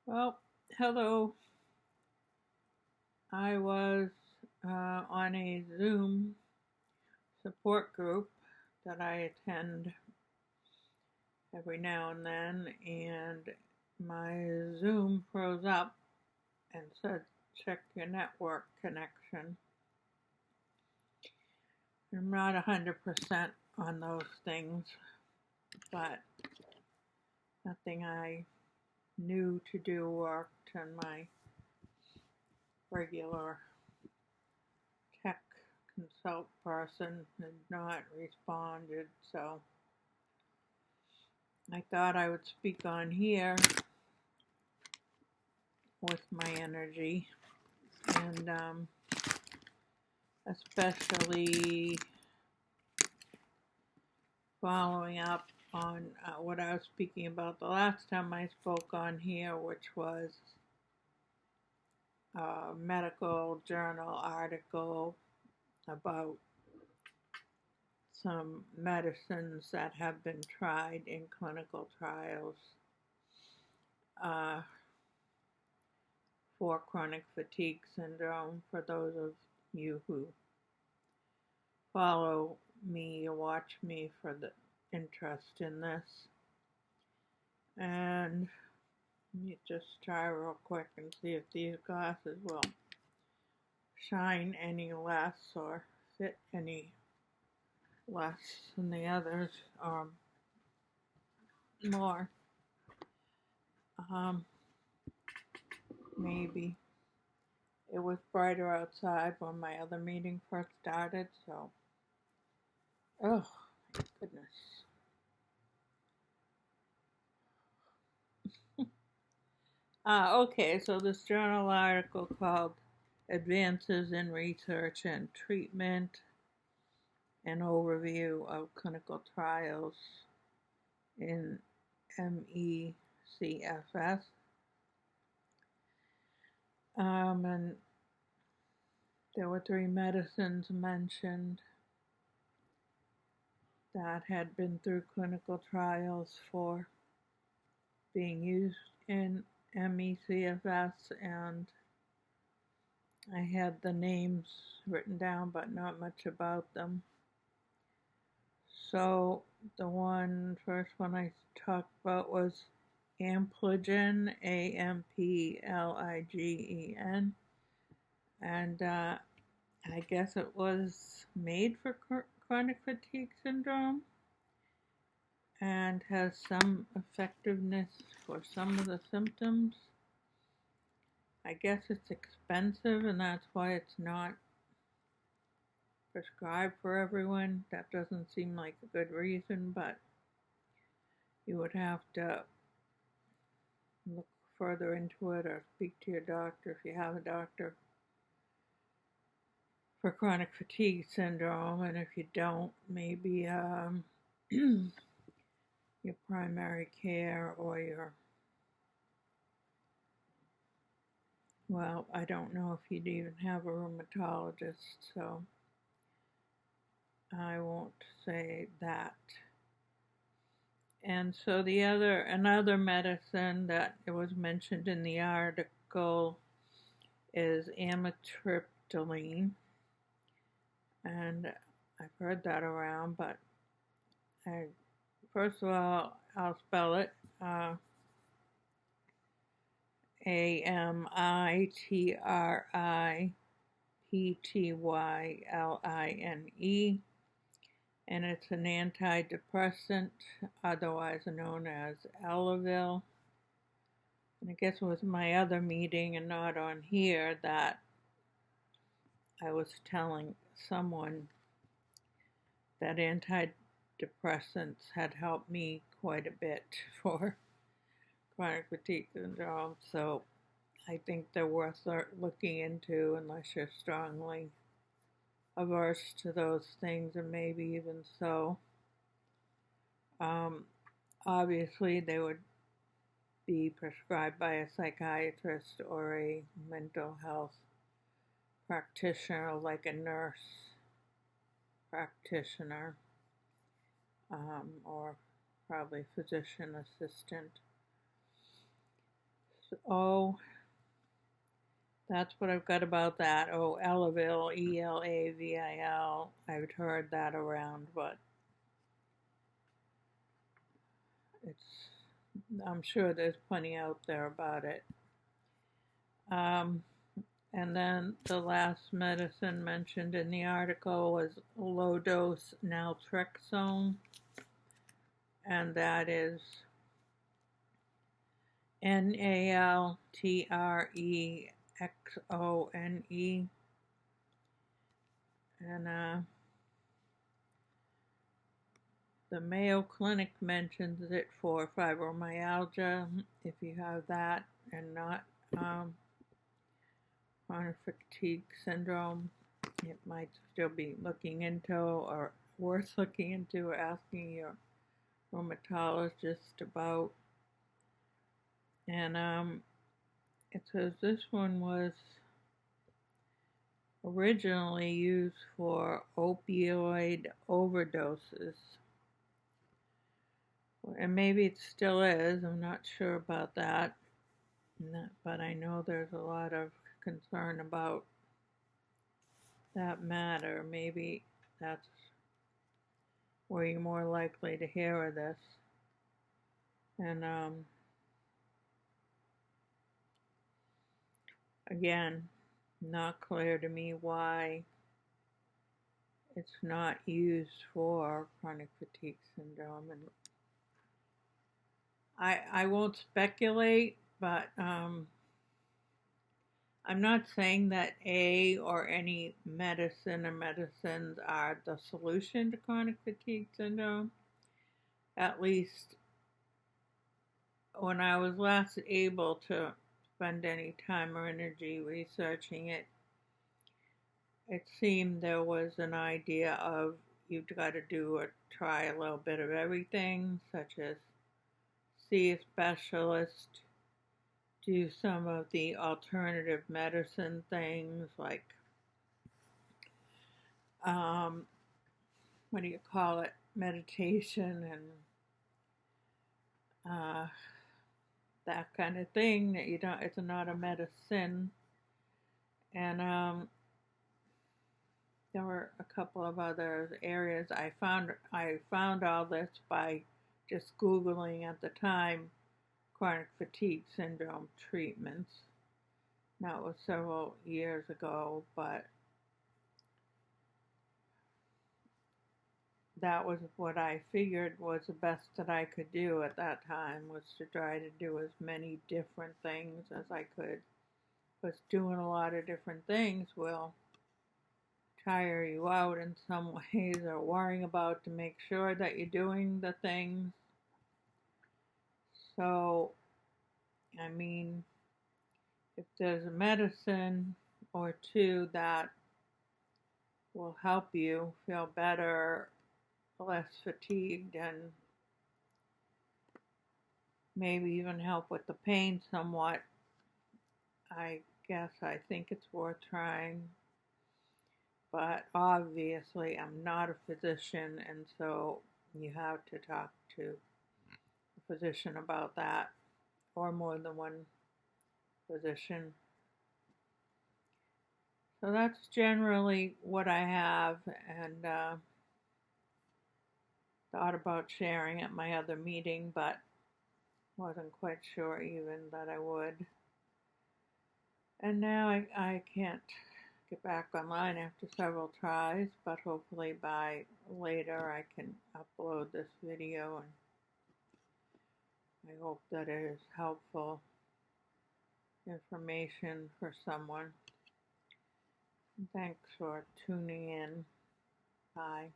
Well, hello. I was on a Zoom support group that I attend every now and then, and my Zoom froze up and said, check your network connection. I'm not 100% on those things, but nothing I knew to do worked, and my regular tech consult person had not responded, so I thought I would speak on here with my energy, and especially following up on what I was speaking about the last time I spoke on here, which was a medical journal article about some medicines that have been tried in clinical trials uh, for chronic fatigue syndrome. For those of you who follow me or watch me for the interest in this. And let me just try real quick and see if these glasses will shine any less or fit any less than the others, or more. Maybe. It was brighter outside when my other meeting first started, so. Oh, my goodness. Okay, so this journal article called Advances in Research and Treatment, an overview of clinical trials in ME/CFS. And there were 3 medicines mentioned that had been through clinical trials for being used in ME/CFS, and I had the names written down but not much about them. So the first one I talked about was Ampligen, Ampligen, and I guess it was made for chronic fatigue syndrome and has some effectiveness for some of the symptoms. I guess it's expensive, and that's why it's not prescribed for everyone. That doesn't seem like a good reason, but you would have to look further into it or speak to your doctor if you have a doctor for chronic fatigue syndrome, and if you don't, maybe your primary care or well, I don't know if you'd even have a rheumatologist, so I won't say that. And so another medicine that it was mentioned in the article is amitriptyline, and I've heard that around, but first of all, I'll spell it Amitriptyline, and it's an antidepressant, otherwise known as Elavil. And I guess it was my other meeting and not on here that I was telling someone that antidepressants had helped me quite a bit for chronic fatigue syndrome, so I think they're worth looking into unless you're strongly averse to those things, and maybe even so. Obviously, they would be prescribed by a psychiatrist or a mental health practitioner, like a nurse practitioner, or probably physician assistant. So, that's what I've got about that. Oh, Elavil, Elavil. I've heard that around, but I'm sure there's plenty out there about it. And then the last medicine mentioned in the article was low-dose naltrexone, and that is Naltrexone. And the Mayo Clinic mentions it for fibromyalgia, if you have that and not chronic fatigue syndrome. It might still be looking into, or worth looking into, or asking your rheumatologist about. And it says this one was originally used for opioid overdoses. And maybe it still is, I'm not sure about that. But I know there's a lot of concern about that matter. Maybe that's where you're more likely to hear of this. And again, not clear to me why it's not used for chronic fatigue syndrome. And I won't speculate, but I'm not saying that or any medicine or medicines are the solution to chronic fatigue syndrome. At least when I was last able to spend any time or energy researching it, it seemed there was an idea of you've got to try a little bit of everything, such as see a specialist, do some of the alternative medicine things like, meditation and that kind of thing, that you don't, it's not a medicine. And there were a couple of other areas. I found all this by just Googling at the time chronic fatigue syndrome treatments. Now it was several years ago, but that was what I figured was the best that I could do at that time, was to try to do as many different things as I could. Because doing a lot of different things will tire you out in some ways, or worrying about to make sure that you're doing the things. So, I mean, if there's a medicine or two that will help you feel better, less fatigued, and maybe even help with the pain somewhat, I think it's worth trying. But obviously I'm not a physician, and so you have to talk to a physician about that, or more than one physician. So that's generally what I have, and thought about sharing at my other meeting, but wasn't quite sure even that I would. And now I can't get back online after several tries, but hopefully by later I can upload this video, and I hope that it is helpful information for someone. Thanks for tuning in. Bye.